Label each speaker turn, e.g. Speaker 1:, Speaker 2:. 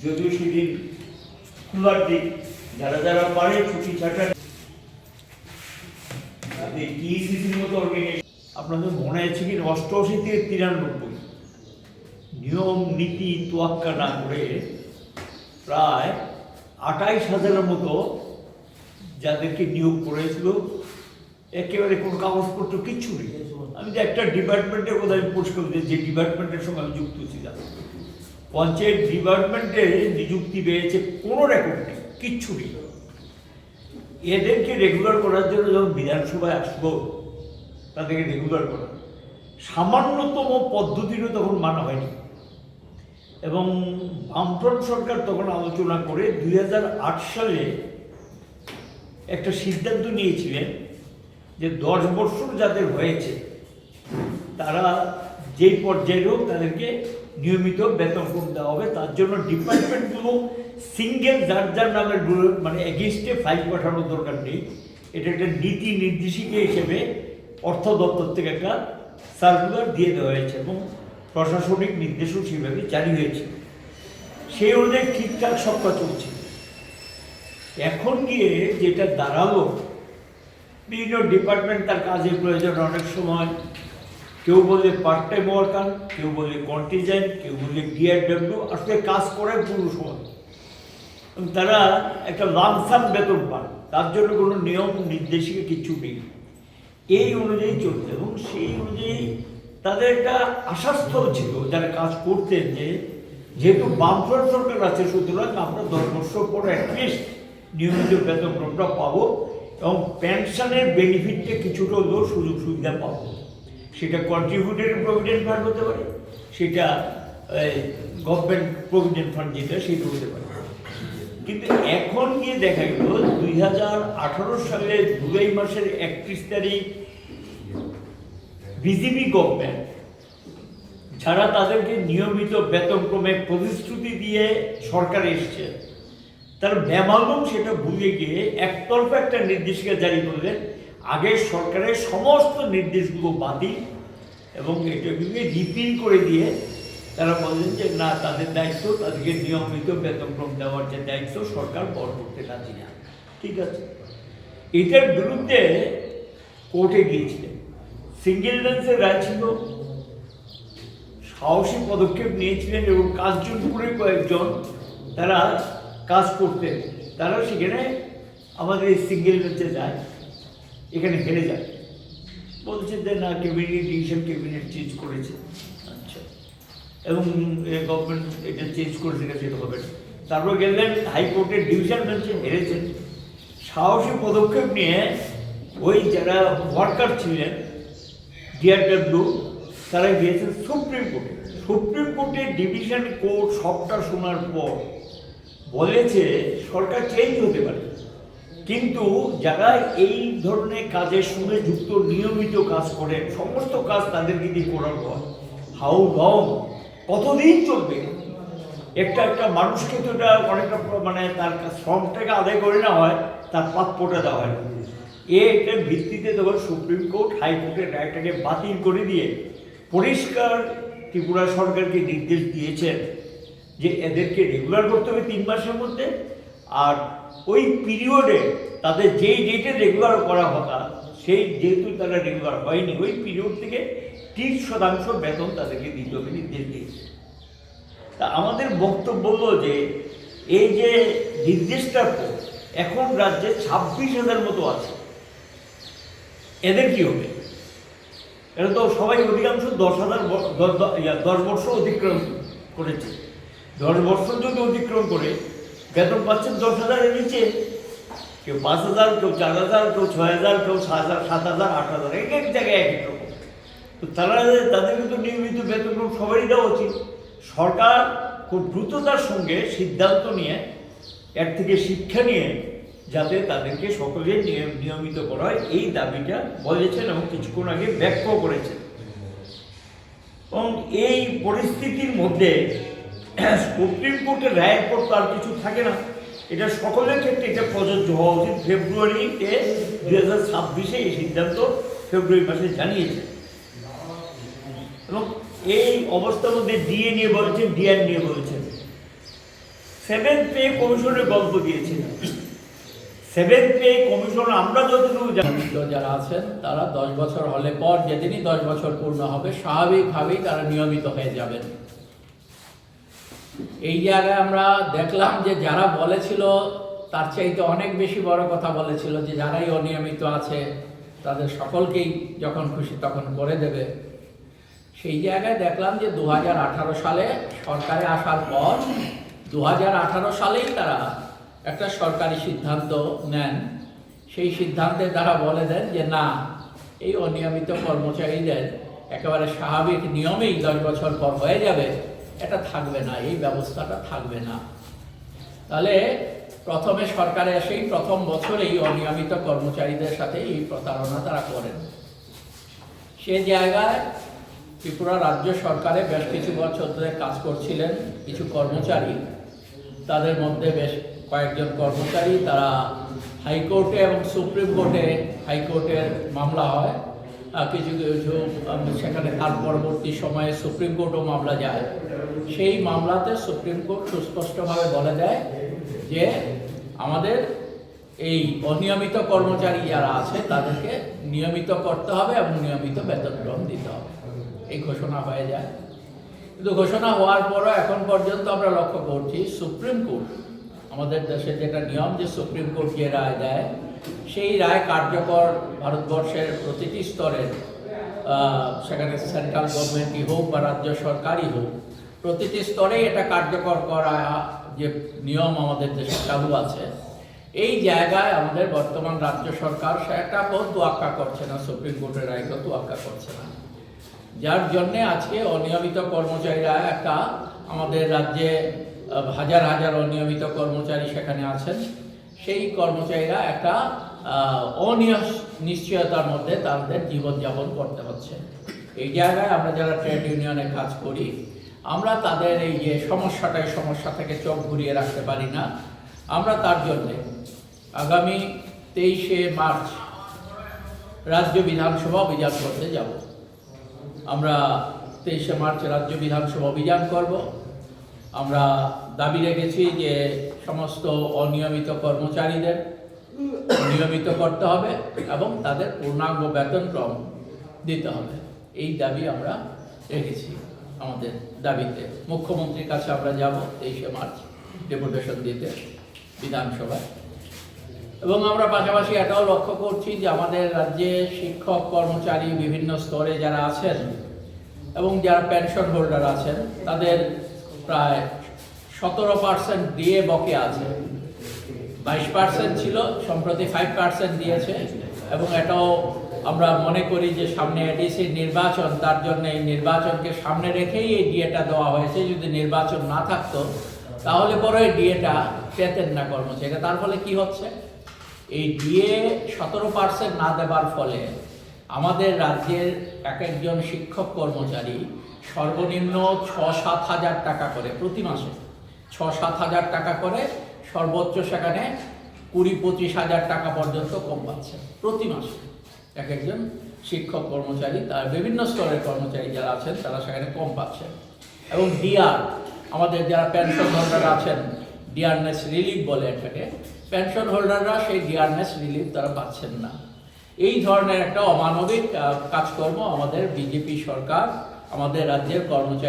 Speaker 1: যদিও সেদিন খোলার দিক, যারা যারা পারে ছুটি ছাটা টিএসিসির মতো অর্গানাইজেশন। আপনাদের মনে আছে কি 88 থেকে 93 নিয়ম নীতি তোয়াক্কা না করে প্রায় 28,000-এর মতো যাদেরকে নিয়োগ করেছিল, একেবারে কোনো কাগজপত্র কিচ্ছু নেই। আমি যে একটা ডিপার্টমেন্টের কথা আমি পোস্ট করি, যে ডিপার্টমেন্টের সঙ্গে আমি যুক্ত ছিলাম, পঞ্চায়েত ডিপার্টমেন্টে নিযুক্তি পেয়েছে, কোনো রেকর্ড নেই, কিচ্ছু নেই। এদেরকে রেগুলার করার জন্য যখন বিধানসভায় আসবো, তাদেরকে রেগুলার করা সামান্যতম পদ্ধতিরও তখন মানা হয়নি। এবং বামফ্রন্ট সরকার তখন আলোচনা করে 2008 সালে একটা সিদ্ধান্ত নিয়েছিলেন যে 10 বছর যাদের হয়েছে তারা যেই পর্যায়ে হোক তাদেরকে নিয়মিত বেতন দেওয়া হবে। তার জন্য ডিপার্টমেন্টগুলো সিঙ্গেল যার যার নামের মানে এগেইনস্টে ফাইল পাঠানোর দরকার নেই। এটা একটা নীতি নির্দেশিকা হিসেবে অর্থ দপ্তর থেকে একটা সার্কুলার দিয়ে দেওয়া হয়েছে এবং প্রশাসনিক নির্দেশও সেভাবে জারি হয়েছে। সেই অনুযায়ী ঠিকঠাক সব কাজ চলছে। এখন গিয়ে যেটা দাঁড়ালো, বিভিন্ন ডিপার্টমেন্ট তার কাজের প্রয়োজন, অনেক সময় কেউ বলে পার্ট টাইম ওয়ার্কার, কেউ বলে কন্টিজেন্ট, কেউ বলে ডিআরডব্লিউ, আসলে কাজ করে পুরো সময়। তারা একটা লামসাম বেতন পান, তার জন্য কোনো নিয়ম নির্দেশিকা কিছু নেই, এই অনুযায়ী চলছে। এবং সেই অনুযায়ী তাদের একটা আশাস্থল ছিল যারা কাজ করতেন, যে যেহেতু বামফ্রন্ট সরকার আছে, সুতরাং আমরা 10 বছর পরে অ্যাটলিস্ট নিয়মিত বেতনক্রমটা পাবো এবং পেনশনের বেনিফিটটা কিছুটা হলেও সুযোগ সুবিধা পাবো। সেটা কন্ট্রিবিউটেড প্রভিডেন্ট ফান্ড হতে পারে, সেটা গভর্নমেন্ট প্রভিডেন্ট ফান্ড যেটা সেটা হতে পারে। কিন্তু এখন গিয়ে দেখা গেল 2018 সালের জুলাই মাসের 31 তারিখ বিজেপি গভর্নমেন্ট যারা তাদেরকে নিয়মিত বেতনক্রমে প্রতিশ্রুতি দিয়ে সরকারে এসছে, তার বেমালুম সেটা ভুলে গিয়ে একতরফা একটা নির্দেশিকা জারি করলেন। আগের সরকারের সমস্ত নির্দেশগুলো বাতিল এবং এটাকে রিপিল করে দিয়ে তারা বললেন যে না, তাদের দায়িত্ব, তাদেরকে নিয়মিত বেতনক্রম দেওয়ার যে দায়িত্ব সরকার বহন করতে রাজি না। ঠিক আছে, এটার বিরুদ্ধে কোর্টে গিয়েছিলেন, সিঙ্গেল বেঞ্চের রায় ছিল, সাহসী পদক্ষেপ নিয়েছিলেন এবং কাঞ্চনপুরের কয়েকজন তারা কাজ করতেন, তারা সেখানে আমাদের এই সিঙ্গেল বেঞ্চে যায়, এখানে হেরে যায়, বলছে যে না, ক্যাবিনেট ডিসিশন ক্যাবিনেট চেঞ্জ করেছে। আচ্ছা, এবং গভর্নমেন্ট এটা চেঞ্জ করেছে, সেটা হবে না। তারপর গেলেন হাইকোর্টের ডিভিশন বেঞ্চে, হেরেছেন। সাহসী পদক্ষেপ নিয়ে ওই যারা ওয়ার্কার ছিলেন ডিআরডব্লিউ, তারা গিয়েছেন সুপ্রিম কোর্টে। সুপ্রিম কোর্টের ডিভিশন কোর্ট সবটা শোনার পর বলেছে সরকার চেঞ্জ হতে পারে, কিন্তু যারা এই ধরনের কাজের সঙ্গে যুক্ত, নিয়মিত কাজ করেন, সমস্ত কাজ তাদেরকে দিয়ে করার পর হাউ লং, কতদিন চলবে? একটা মানুষকে তো এটা অনেকটা মানে তার শ্রমটাকে আদায় করে নেওয়া হয়, তার প্রাপ্যটা দেওয়া হয়। এটার ভিত্তিতে তখন সুপ্রিম কোর্ট হাইকোর্টের রায়টাকে বাতিল করে দিয়ে পরিষ্কার ত্রিপুরা সরকারকে নির্দেশ দিয়েছেন যে এদেরকে রেগুলার করতে হবে 3 মাসের মধ্যে, আর ওই পিরিয়ডে তাদের যেই ডেটে রেগুলার করা কথা, সেই যেহেতু তারা রেগুলার হয়নি, ওই পিরিয়ড থেকে 30% বেতন তাদেরকে দিতে হবে নির্দেশ দিয়েছে। তা আমাদের বক্তব্য হলো যে এই যে নির্দেশটার পর এখন রাজ্যে 26,000 মতো আছে, এদের কি হবে? এটা তো সবাই অধিকাংশ 10 বছর অতিক্রম করেছে। 10 বছর যদি অতিক্রম করে বেতন পাচ্ছেন 10,000-এর নিচে, কেউ 5,000, কেউ 4,000, কেউ 6,000, কেউ 7,000, 8,000, এক এক জায়গায় এক এক রকম। তো তাদেরকে তো নিয়মিত বেতনক্রম সবারই দেওয়া উচিত। সরকার খুব দ্রুততার সঙ্গে সিদ্ধান্ত নিয়ে এর থেকে শিক্ষা নিয়ে যাতে তাদেরকে সকলে নিয়মিত করা হয়, এই দাবিটা বলেছেন এবং কিছুক্ষণ আগে ব্যক্ত করেছেন। এবং এই পরিস্থিতির মধ্যে সুপ্রিম কোর্টের রায়ের পর তার কিছু থাকে না, এটা সকলের ক্ষেত্রে এটা প্রযোজ্য হওয়া উচিত। ফেব্রুয়ারিতে 2026-এ এই সিদ্ধান্ত ফেব্রুয়ারি মাসে জানিয়েছে। এবং এই অবস্থার মধ্যে ডিএ নিয়ে বলেছেন, ডিআর নিয়ে বলেছেন। সেভেন পে কমিশনের গল্প দিয়েছেন। সেভেন পে কমিশন আমরা যতটুকু জানি,
Speaker 2: যারা আছেন তারা 10 বছর হলে পর যেদিনই 10 বছর পূর্ণ হবে স্বাভাবিকভাবেই তারা নিয়মিত হয়ে যাবেন। এই জায়গায় আমরা দেখলাম যে যারা বলেছিল তার চাইতে অনেক বেশি বড় কথা বলেছিল যে যারাই অনিয়মিত আছে তাদের সকলকেই যখন খুশি তখন করে দেবে। সেই জায়গায় দেখলাম যে 2018 সালে সরকারে আসার পর 2018 সালেই তারা একটা সরকারি সিদ্ধান্ত নেন। সেই সিদ্ধান্তে তারা বলে দেন যে না, এই অনিয়মিত কর্মচারীদের একেবারে স্বাভাবিক নিয়মেই 10 বছর পর হয়ে যাবে, এটা থাকবে না, এই ব্যবস্থাটা থাকবে না। তাহলে প্রথমে সরকারে এসেই প্রথম বছরেই অনিয়মিত কর্মচারীদের সাথে এই প্রতারণা তারা করেন। সে জায়গায় ত্রিপুরা রাজ্য সরকারে বেশ কিছু বছর ধরে কাজ করছিলেন কিছু কর্মচারী, তাদের মধ্যে বেশ কয়েকজন কর্মচারী তারা হাইকোর্টে এবং সুপ্রিম কোর্টে, হাইকোর্টের মামলা হয়, কিছু কিছু সেখানে তার পরবর্তী সময়ে সুপ্রিম কোর্টও মামলা যায়। সেই মামলাতে সুপ্রিম কোর্ট সুস্পষ্টভাবে বলে দেয় যে আমাদের এই অনিয়মিত কর্মচারী যারা আছে তাদেরকে নিয়মিত করতে হবে এবং নিয়মিত বেতন গ্রহণ দিতে হবে, এই ঘোষণা হয়ে যায়। কিন্তু ঘোষণা হওয়ার পরও এখন পর্যন্ত আমরা লক্ষ্য করছি সুপ্রিম কোর্ট, আমাদের দেশে যেটা নিয়ম যে সুপ্রিম কোর্ট যে রায় দেয় সেই রায় কার্যকর ভারতবর্ষের প্রতিটি স্তরের, সেখানে সেন্ট্রাল গভর্নমেন্টই হোক বা রাজ্য সরকারই হোক, প্রতিটি স্তরেই এটা কার্যকর করা যে নিয়ম আমাদের দেশে চালু আছে। এই জায়গায় আমাদের বর্তমান রাজ্য সরকার সেটা তোয়াক্কা করছে না, সুপ্রিম কোর্টের রায়কে তোয়াক্কা করছে না, যার জন্যে আজকে অনিয়মিত কর্মচারীরা একটা, আমাদের রাজ্যে হাজার হাজার অনিয়মিত কর্মচারী সেখানে আছেন, সেই কর্মচারীরা একটা অনিশ্চয়তার মধ্যে তাদের জীবনযাপন করতে হচ্ছে। এই জায়গায় আমরা যারা ট্রেড ইউনিয়নে কাজ করি আমরা তাদের এই যে সমস্যা থেকে চোখ ঘুরিয়ে রাখতে পারি না। আমরা তার জন্যে আগামী 23শে মার্চ রাজ্য বিধানসভা অভিযান করতে যাব। আমরা 23শে মার্চ রাজ্য বিধানসভা অভিযান করব। আমরা দাবি রেখেছি যে সমস্ত অনিয়মিত কর্মচারীদের নিয়মিত করতে হবে এবং তাদের পূর্ণাঙ্গ বেতনক্রম দিতে হবে, এই দাবি আমরা রেখেছি। আমাদের দাবিতে মুখ্যমন্ত্রীর কাছে আমরা যাব 23শে মার্চ ডেপুটেশন দিতে বিধানসভায়। এবং আমরা পাশাপাশি এটাও লক্ষ্য করছি যে আমাদের রাজ্যে শিক্ষক কর্মচারী বিভিন্ন স্তরে যারা আছেন এবং যারা পেনশন হোল্ডার আছেন তাদের প্রায় 17% দিয়ে বকেয়া আছে। 22% ছিল, সম্প্রতি 5% দিয়েছে। এবং এটাও আমরা মনে করি যে সামনে এডিসির নির্বাচন, তার জন্য এই নির্বাচনকে সামনে রেখেই এই ডিএটা দেওয়া হয়েছে। যদি নির্বাচন না থাকতো তাহলে পরে এই ডিএটা পেতেন না কর্মচারীরা। তার ফলে কি হচ্ছে, এই ডিএ 17% না দেবার ফলে আমাদের রাজ্যের এক একজন শিক্ষক কর্মচারী সর্বনিম্ন 6-7 হাজার টাকা করে প্রতি মাসে, 6-7 হাজার টাকা করে, সর্বোচ্চ সেখানে 20-25 হাজার টাকা পর্যন্ত কম পাচ্ছে প্রতি মাসে। এক একজন শিক্ষক কর্মচারী, তার বিভিন্ন স্তরের কর্মচারী যারা আছেন তারা সেখানে কম পাচ্ছেন। এবং ডিআর, আমাদের যারা পেনশন হোল্ডার আছেন, ডিয়ারনেস রিলিফ বলে এটাকে, পেনশন হোল্ডাররা সেই ডিয়ারনেস রিলিফ তারা পাচ্ছেন না। এই ধরনের একটা অমানবিক কাজকর্ম আমাদের বিজেপি সরকার আমাদের রাজ্যের কর্মচারী